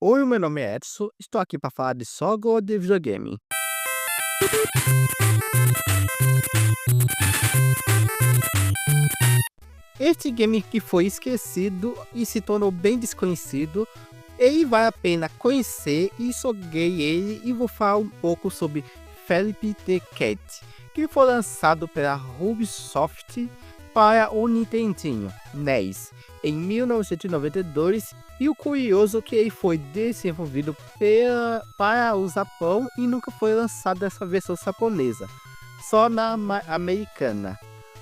Oi, meu nome é Edson, estou aqui para falar de jogo de videogame. Este game que foi esquecido e se tornou bem desconhecido, e vale a pena conhecer e joguei ele e vou falar um pouco sobre Felipe the Cat, que foi lançado pela Ubisoft para o Nintendinho NES em 1992 e o curioso é que ele foi desenvolvido para o Japão e nunca foi lançado essa versão japonesa, só na americana.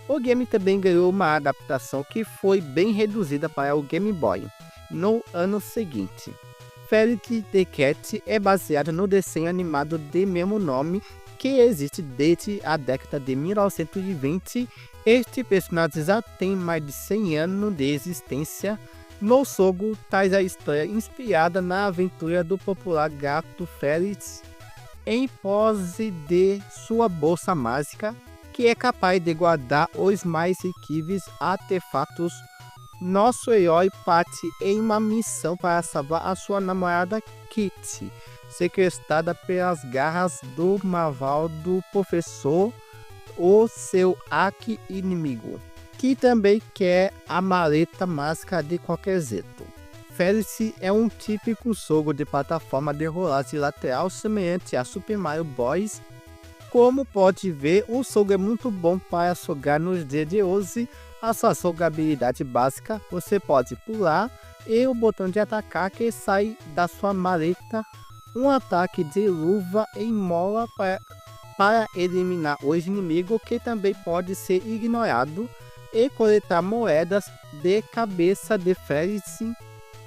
O game também ganhou uma adaptação que foi bem reduzida para o Game Boy no ano seguinte. Felipe the Cat é baseado no desenho animado de mesmo nome que existe desde a década de 1920. Este personagem já tem mais de 100 anos de existência. No jogo, traz a história inspirada na aventura do popular gato Félix em pose de sua bolsa mágica, que é capaz de guardar os mais incríveis artefatos. Nosso herói parte em uma missão para salvar a sua namorada Kitty, sequestrada pelas garras do malvado professor, o seu arqui-inimigo, que também quer a maleta mágica de qualquer jeito. Félix é um típico jogo de plataforma de rolagem lateral semelhante a Super Mario Bros. Como pode ver, o jogo é muito bom para jogar nos dias de hoje. A sua jogabilidade básica, você pode pular e o botão de atacar que sai da sua maleta, um ataque de luva em mola para eliminar os inimigos, que também pode ser ignorado, e coletar moedas de cabeça de Félix.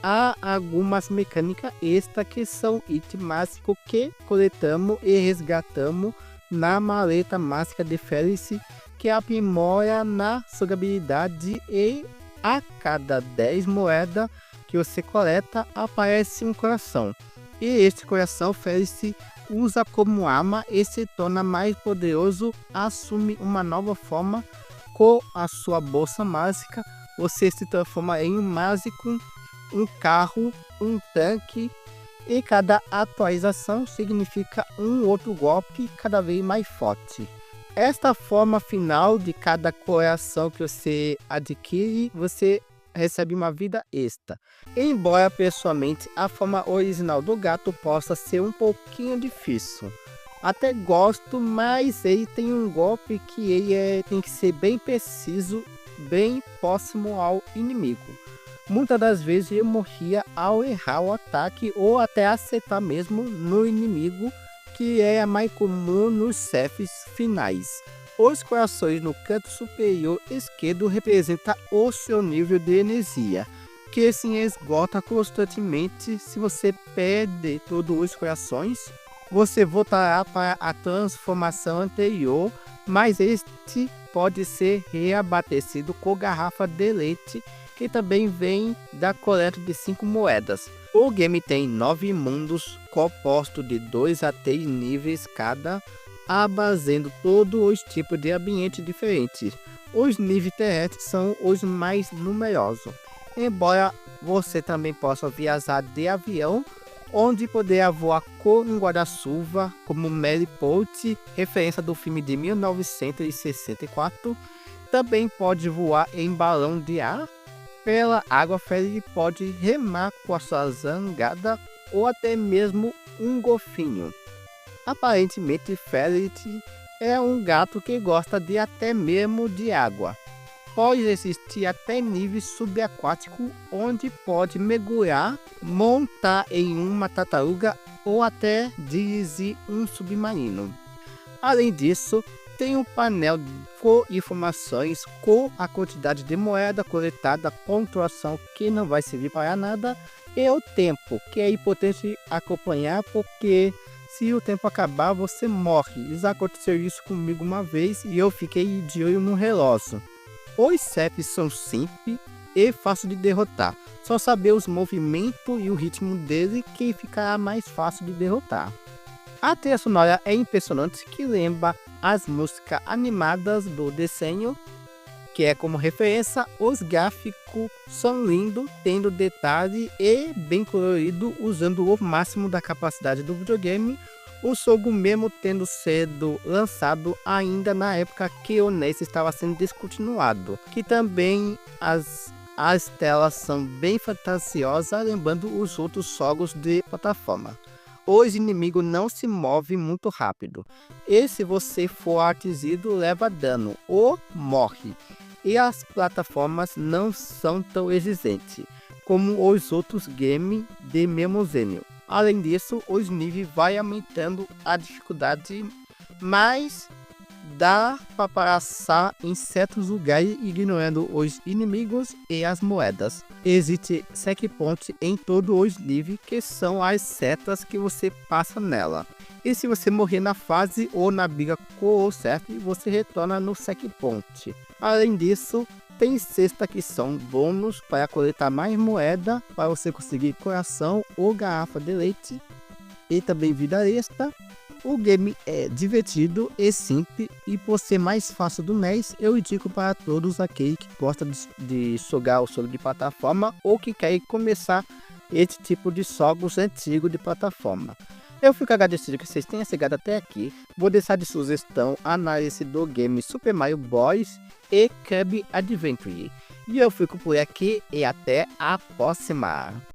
Há algumas mecânicas extras que são itens mágicos que coletamos e resgatamos na maleta mágica de Félix, que aprimora na jogabilidade, e a cada 10 moedas que você coleta aparece um coração. E este coração Félix usa como arma e se torna mais poderoso, assume uma nova forma com a sua bolsa mágica. Você se transforma em um mágico, um carro, um tanque, e cada atualização significa um outro golpe cada vez mais forte. Esta forma final de cada coração que você adquire, você recebe uma vida extra. Embora pessoalmente a forma original do gato possa ser um pouquinho difícil, até gosto, mas ele tem um golpe que tem que ser bem preciso, bem próximo ao inimigo. Muitas das vezes eu morria ao errar o ataque ou até acertar mesmo no inimigo, que é a mais comum nos chefes finais. Os corações no canto superior esquerdo representam o seu nível de energia, que se esgota constantemente. Se você perde todos os corações, você voltará para a transformação anterior, mas este pode ser reabastecido com garrafa de leite, que também vem da coleta de 5 moedas. O game tem 9 mundos compostos de 2 a 3 níveis cada, abastecendo todos os tipos de ambientes diferentes. Os níveis terrestres são os mais numerosos, embora você também possa viajar de avião, onde poderá voar com um guarda-chuva como Mary Poppins, referência do filme de 1964. Também pode voar em balão de ar pela água. Félix pode remar com a sua jangada ou até mesmo um golfinho. Aparentemente, Félix é um gato que gosta de até mesmo de água. Pode existir até níveis subaquáticos, onde pode mergulhar, montar em uma tartaruga ou até dirigir um submarino. Além disso, tem um painel com informações com a quantidade de moeda coletada, pontuação que não vai servir para nada, e o tempo, que é importante acompanhar, porque se o tempo acabar você morre. Já aconteceu isso comigo uma vez e eu fiquei de olho no relógio. Os chefes são simples e fácil de derrotar, só saber os movimentos e o ritmo dele que ficará mais fácil de derrotar. A trilha sonora é impressionante, que lembra as músicas animadas do desenho, que é como referência, os gráficos são lindos, tendo detalhe e bem colorido, usando o máximo da capacidade do videogame. O jogo mesmo tendo sido lançado ainda na época que o NES estava sendo descontinuado, que também as telas são bem fantasiosas, lembrando os outros jogos de plataforma. Os inimigos não se movem muito rápido, e se você for atingido leva dano ou morre. E as plataformas não são tão exigentes como os outros games de mesmo gênero. Além disso, os níveis vai aumentando a dificuldade, mas dá para passar em certos lugares ignorando os inimigos e as moedas. Existe checkpoint em todos os níveis, que são as setas que você passa nela. E se você morrer na fase ou na briga com o chefe, você retorna no checkpoint. Além disso, tem cesta que são bônus para coletar mais moeda, para você conseguir coração ou garrafa de leite, e também vida extra. O game é divertido e simples, e por ser mais fácil do NES, eu indico para todos aqueles que gostam de jogar o jogo de plataforma ou que querem começar esse tipo de jogos antigos de plataforma. Eu fico agradecido que vocês tenham chegado até aqui. Vou deixar de sugestão a análise do game Super Mario Bros. E Kirby Adventure. E eu fico por aqui e até a próxima.